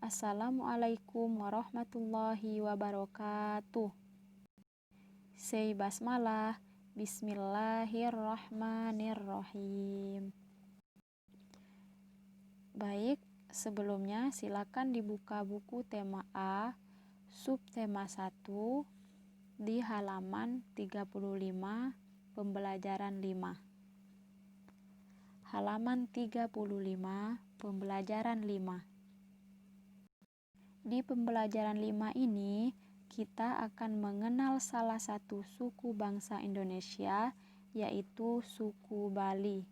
Assalamualaikum warahmatullahi wabarakatuh. Say basmalah. Bismillahirrahmanirrahim. Baik, sebelumnya silakan dibuka buku tema A, subtema 1 di halaman 35, pembelajaran 5. Halaman 35, pembelajaran 5. Di pembelajaran 5 ini, kita akan mengenal salah satu suku bangsa Indonesia, yaitu suku Bali.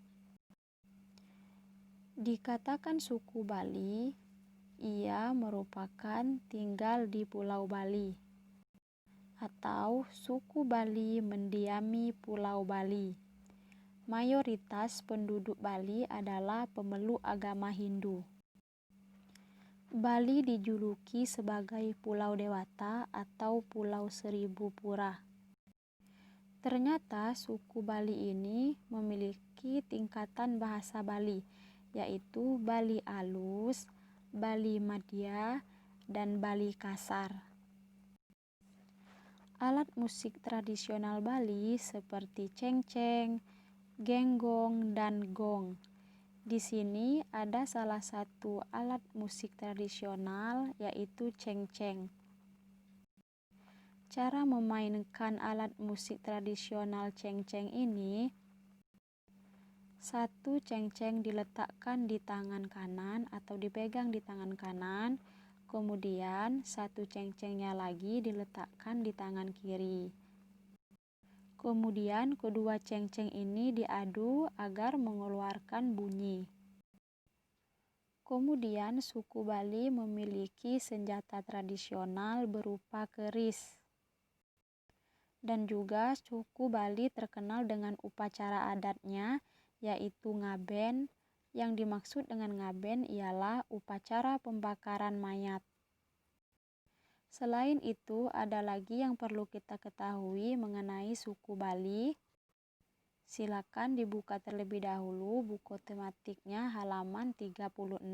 Dikatakan suku Bali, ia merupakan tinggal di Pulau Bali, atau suku Bali mendiami Pulau Bali. Mayoritas penduduk Bali adalah pemeluk agama Hindu. Bali dijuluki sebagai Pulau Dewata atau Pulau Seribu Pura. Ternyata suku Bali ini memiliki tingkatan bahasa Bali, yaitu Bali Alus, Bali Madya, dan Bali Kasar. Alat musik tradisional Bali seperti cengceng, genggong, dan gong. Di sini ada salah satu alat musik tradisional, yaitu cengceng. Cara memainkan alat musik tradisional cengceng ini, satu cengceng diletakkan di tangan kanan atau dipegang di tangan kanan, kemudian satu cengcengnya lagi diletakkan di tangan kiri. Kemudian kedua cengceng ini diadu agar mengeluarkan bunyi. Kemudian suku Bali memiliki senjata tradisional berupa keris. Dan juga suku Bali terkenal dengan upacara adatnya, yaitu ngaben. Yang dimaksud dengan ngaben ialah upacara pembakaran mayat. Selain itu, ada lagi yang perlu kita ketahui mengenai suku Bali. Silakan dibuka terlebih dahulu buku tematiknya halaman 36.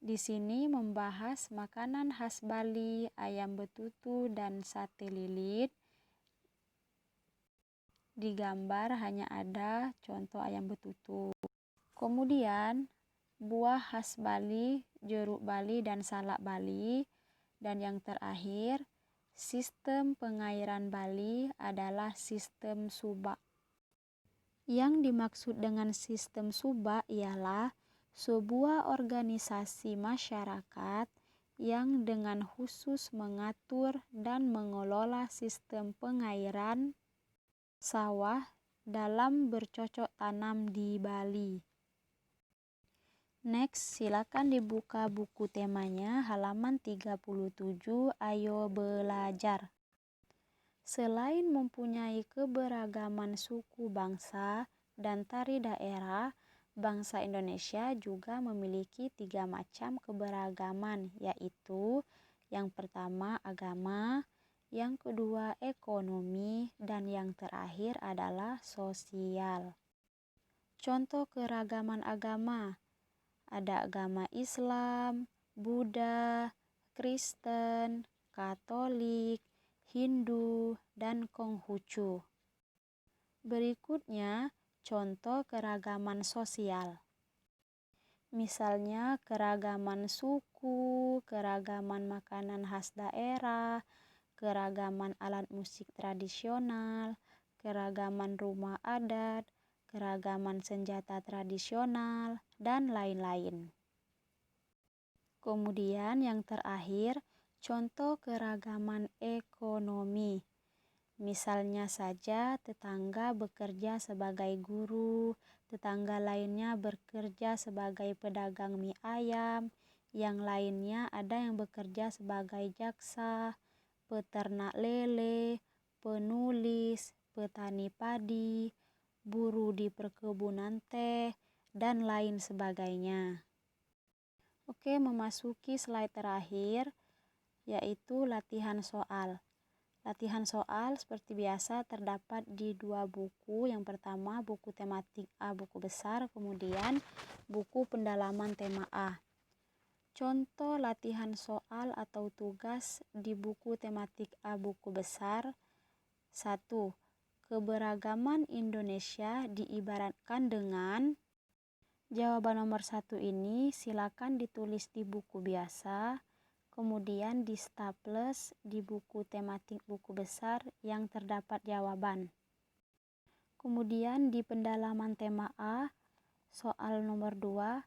Di sini membahas makanan khas Bali, ayam betutu, dan sate lilit. Di gambar hanya ada contoh ayam betutu. Kemudian buah khas Bali, jeruk Bali, dan salak Bali. Dan yang terakhir, sistem pengairan Bali adalah sistem subak. Yang dimaksud dengan sistem subak ialah sebuah organisasi masyarakat yang dengan khusus mengatur dan mengelola sistem pengairan sawah dalam bercocok tanam di Bali. Next, silakan dibuka buku temanya halaman 37, ayo belajar. Selain mempunyai keberagaman suku bangsa dan tari daerah, bangsa Indonesia juga memiliki 3 macam keberagaman, yaitu yang pertama agama, yang kedua ekonomi, dan yang terakhir adalah sosial. Contoh keragaman agama, ada agama Islam, Buddha, Kristen, Katolik, Hindu, dan Konghucu. Berikutnya, contoh keragaman sosial. Misalnya keragaman suku, keragaman makanan khas daerah, keragaman alat musik tradisional, keragaman rumah adat, keragaman senjata tradisional, dan lain-lain. Kemudian yang terakhir, contoh keragaman ekonomi. Misalnya saja tetangga bekerja sebagai guru, tetangga lainnya bekerja sebagai pedagang mie ayam, yang lainnya ada yang bekerja sebagai jaksa, peternak lele, penulis, petani padi, buruh di perkebunan teh, dan lain sebagainya. Oke, memasuki slide terakhir, yaitu latihan soal. Latihan soal seperti biasa terdapat di 2 buku. Yang pertama buku tematik A buku besar, kemudian buku pendalaman tema A. Contoh latihan soal atau tugas di buku tematik A buku besar. 1. Keberagaman Indonesia diibaratkan dengan. Jawaban nomor 1 ini silakan ditulis di buku biasa, kemudian di staples di buku tematik buku besar yang terdapat jawaban. Kemudian di pendalaman tema A, soal nomor 2,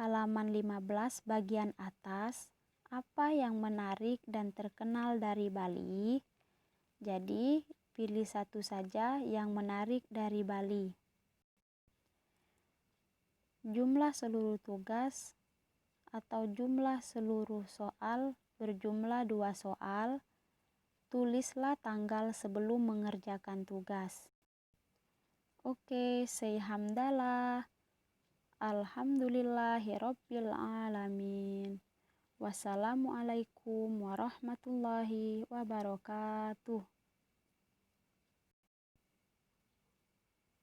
halaman 15 bagian atas, apa yang menarik dan terkenal dari Bali? Jadi, pilih satu saja yang menarik dari Bali. Jumlah seluruh tugas atau jumlah seluruh soal berjumlah 2 soal. Tulislah tanggal sebelum mengerjakan tugas. Oke, say hamdalah. Alhamdulillahirabbil alamin. Wassalamualaikum warahmatullahi wabarakatuh.